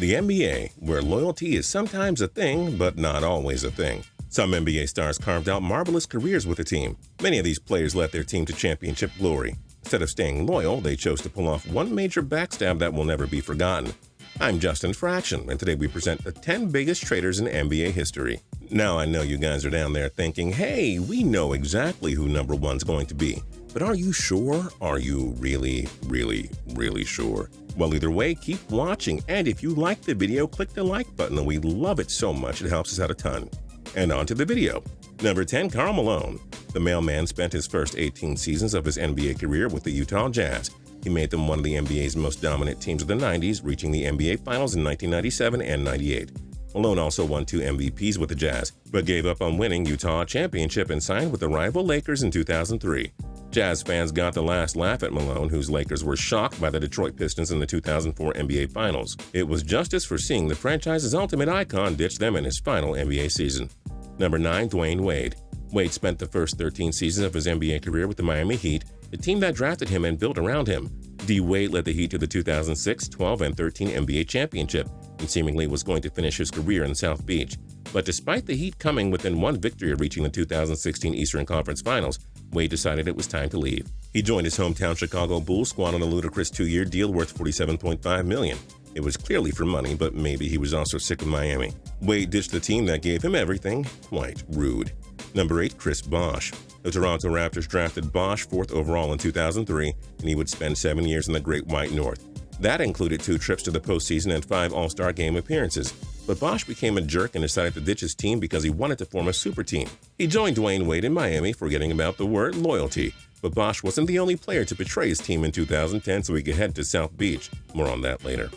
The NBA, where loyalty is sometimes a thing, but not always a thing. Some NBA stars carved out marvelous careers with the team. Many of these players led their team to championship glory. Instead of staying loyal, they chose to pull off one major backstab that will never be forgotten. I'm Justin Fraction, and today we present the 10 biggest traitors in NBA history. Now I know you guys are down there thinking, hey, we know exactly who number one's going to be. But are you sure? Are you really sure? Well, either way, keep watching, and if you like the video, click the like button. We love it so much, it helps us out a ton. And on to the video. Number 10, Karl Malone. The mailman spent his first 18 seasons of his NBA career with the Utah Jazz. He made them one of the NBA's most dominant teams of the 90s, reaching the NBA Finals in 1997 and 98. Malone also won 2 MVPs with the Jazz, but gave up on winning Utah championship and signed with the rival Lakers in 2003. Jazz fans got the last laugh at Malone, whose Lakers were shocked by the Detroit Pistons in the 2004 NBA Finals. It was justice for seeing the franchise's ultimate icon ditch them in his final NBA season. Number 9, Dwayne Wade. Wade spent the first 13 seasons of his NBA career with the Miami Heat, the team that drafted him and built around him. D. Wade led the Heat to the 2006, 12, and 13 NBA championship, and seemingly was going to finish his career in South Beach. But despite the Heat coming within one victory of reaching the 2016 Eastern Conference Finals, Wade decided it was time to leave. He joined his hometown Chicago Bulls squad on a ludicrous 2-year deal worth $47.5 million. It was clearly for money, but maybe he was also sick of Miami. Wade ditched the team that gave him everything. Quite rude. Number 8, Chris Bosh. The Toronto Raptors drafted Bosh 4th overall in 2003, and he would spend 7 years in the Great White North. That included 2 trips to the postseason and 5 All-Star Game appearances. But Bosh became a jerk and decided to ditch his team because he wanted to form a super team. He joined Dwayne Wade in Miami, forgetting about the word loyalty. But Bosh wasn't the only player to betray his team in 2010, so he could head to South Beach. More on that later.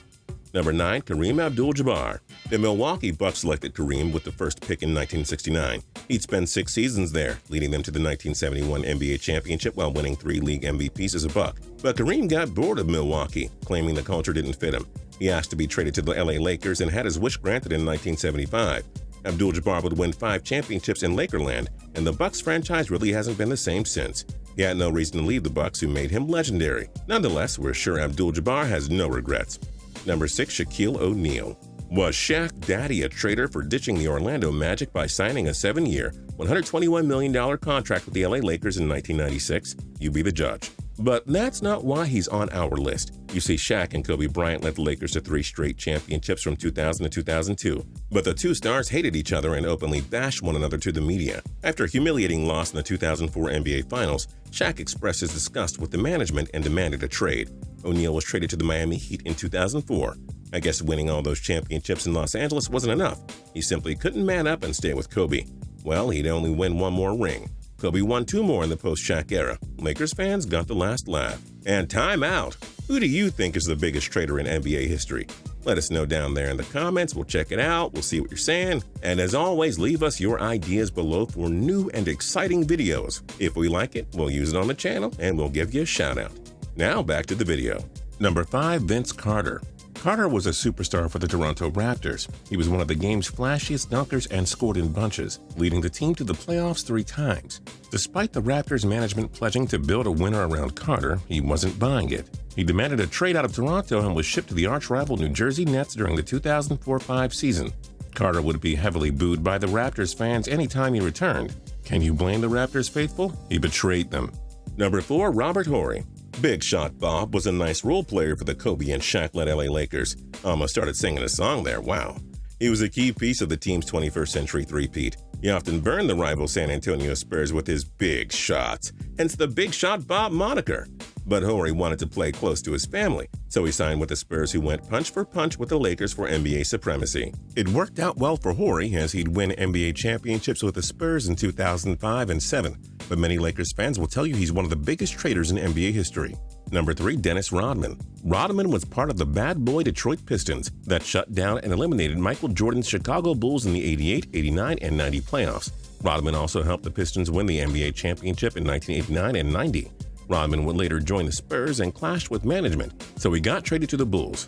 Number 9, Kareem AbdulJabbar. The Milwaukee Bucks selected Kareem with the first pick in 1969. He'd spend 6 seasons there, leading them to the 1971 NBA championship while winning 3 league MVPs as a Buck. But Kareem got bored of Milwaukee, claiming the culture didn't fit him. He asked to be traded to the LA Lakers and had his wish granted in 1975. AbdulJabbar would win 5 championships in Lakerland, and the Bucks franchise really hasn't been the same since. He had no reason to leave the Bucks, who made him legendary. Nonetheless, we're sure AbdulJabbar has no regrets. Number 6, Shaq ONeal. Was Shaq Daddy a traitor for ditching the Orlando Magic by signing a 7-year, $121 million contract with the LA Lakers in 1996? You be the judge. But that's not why he's on our list. You see, Shaq and Kobe Bryant led the Lakers to 3 straight championships from 2000 to 2002. But the 2 stars hated each other and openly bashed one another to the media. After a humiliating loss in the 2004 NBA Finals, Shaq expressed his disgust with the management and demanded a trade. O'Neal was traded to the Miami Heat in 2004. I guess winning all those championships in Los Angeles wasn't enough. He simply couldn't man up and stay with Kobe. Well, he'd only win 1 more ring. Kobe won 2 more in the post-Shaq era. Lakers fans got the last laugh. And time out! Who do you think is the biggest traitor in NBA history? Let us know down there in the comments. We'll check it out. We'll see what you're saying. And as always, leave us your ideas below for new and exciting videos. If we like it, we'll use it on the channel and we'll give you a shout out. Now back to the video. Number 5, Vince Carter. Carter was a superstar for the Toronto Raptors. He was one of the game's flashiest dunkers and scored in bunches, leading the team to the playoffs 3 times. Despite the Raptors management pledging to build a winner around Carter, he wasn't buying it. He demanded a trade out of Toronto and was shipped to the arch-rival New Jersey Nets during the 2004-05 season. Carter would be heavily booed by the Raptors fans anytime he returned. Can you blame the Raptors faithful? He betrayed them. Number 4, Robert Horry. Big Shot Bob was a nice role player for the Kobe and Shaq-led LA Lakers. Almost started singing a song there, wow. He was a key piece of the team's 21st century three-peat. He often burned the rival San Antonio Spurs with his big shots, hence the Big Shot Bob moniker. But Horry wanted to play close to his family, so he signed with the Spurs, who went punch for punch with the Lakers for NBA supremacy. It worked out well for Horry, as he'd win NBA championships with the Spurs in 2005 and 7, but many Lakers fans will tell you he's one of the biggest traitors in NBA history. Number 3, Dennis Rodman. Rodman was part of the bad boy Detroit Pistons that shut down and eliminated Michael Jordan's Chicago Bulls in the 88, 89, and 90 playoffs. Rodman also helped the Pistons win the NBA championship in 1989 and 90. Rodman would later join the Spurs and clashed with management, so he got traded to the Bulls.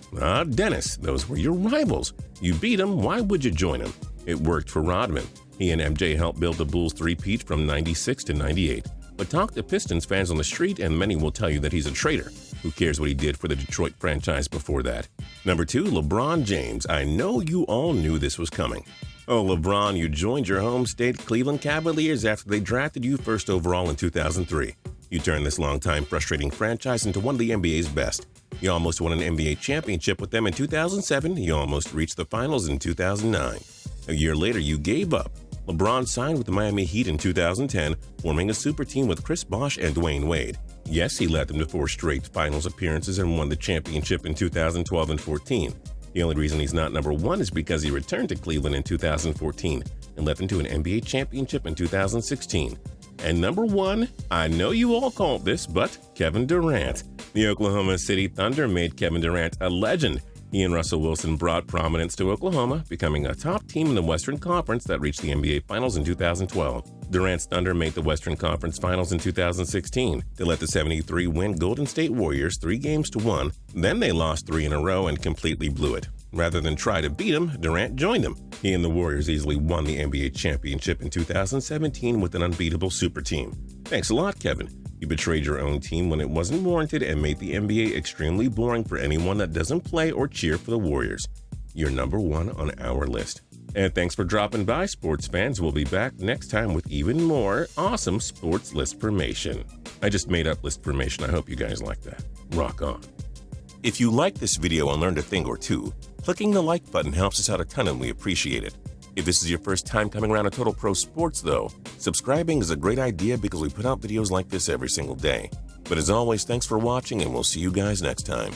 Dennis, those were your rivals. You beat them, why would you join them? It worked for Rodman. He and MJ helped build the Bulls three-peat from 96 to 98. But talk to Pistons fans on the street and many will tell you that he's a traitor. Who cares what he did for the Detroit franchise before that? Number 2, LeBron James. I know you all knew this was coming. Oh, LeBron, you joined your home state Cleveland Cavaliers after they drafted you first overall in 2003. You turned this long-time frustrating franchise into one of the NBA's best. You almost won an NBA championship with them in 2007. You almost reached the finals in 2009. A year later, you gave up. LeBron signed with the Miami Heat in 2010, forming a super team with Chris Bosh and Dwayne Wade. Yes, he led them to 4 straight finals appearances and won the championship in 2012 and 14. The only reason he's not number 1 is because he returned to Cleveland in 2014 and led them to an NBA championship in 2016. And number 1, I know you all called this, but Kevin Durant. The Oklahoma City Thunder made Kevin Durant a legend. He and Russell Wilson brought prominence to Oklahoma, becoming a top team in the Western Conference that reached the NBA Finals in 2012. Durant's Thunder made the Western Conference Finals in 2016. They let the 73-win Golden State Warriors 3-1. Then they lost 3 in a row and completely blew it. Rather than try to beat him, Durant joined them. He and the Warriors easily won the NBA championship in 2017 with an unbeatable super team. Thanks a lot, Kevin. You betrayed your own team when it wasn't warranted and made the NBA extremely boring for anyone that doesn't play or cheer for the Warriors. You're number 1 on our list. And thanks for dropping by, sports fans. We'll be back next time with even more awesome sports list formation. I just made up list formation. I hope you guys like that. Rock on. If you liked this video and learned a thing or two, clicking the like button helps us out a ton and we appreciate it. If this is your first time coming around to Total Pro Sports, though, subscribing is a great idea because we put out videos like this every single day. But as always, thanks for watching and we'll see you guys next time.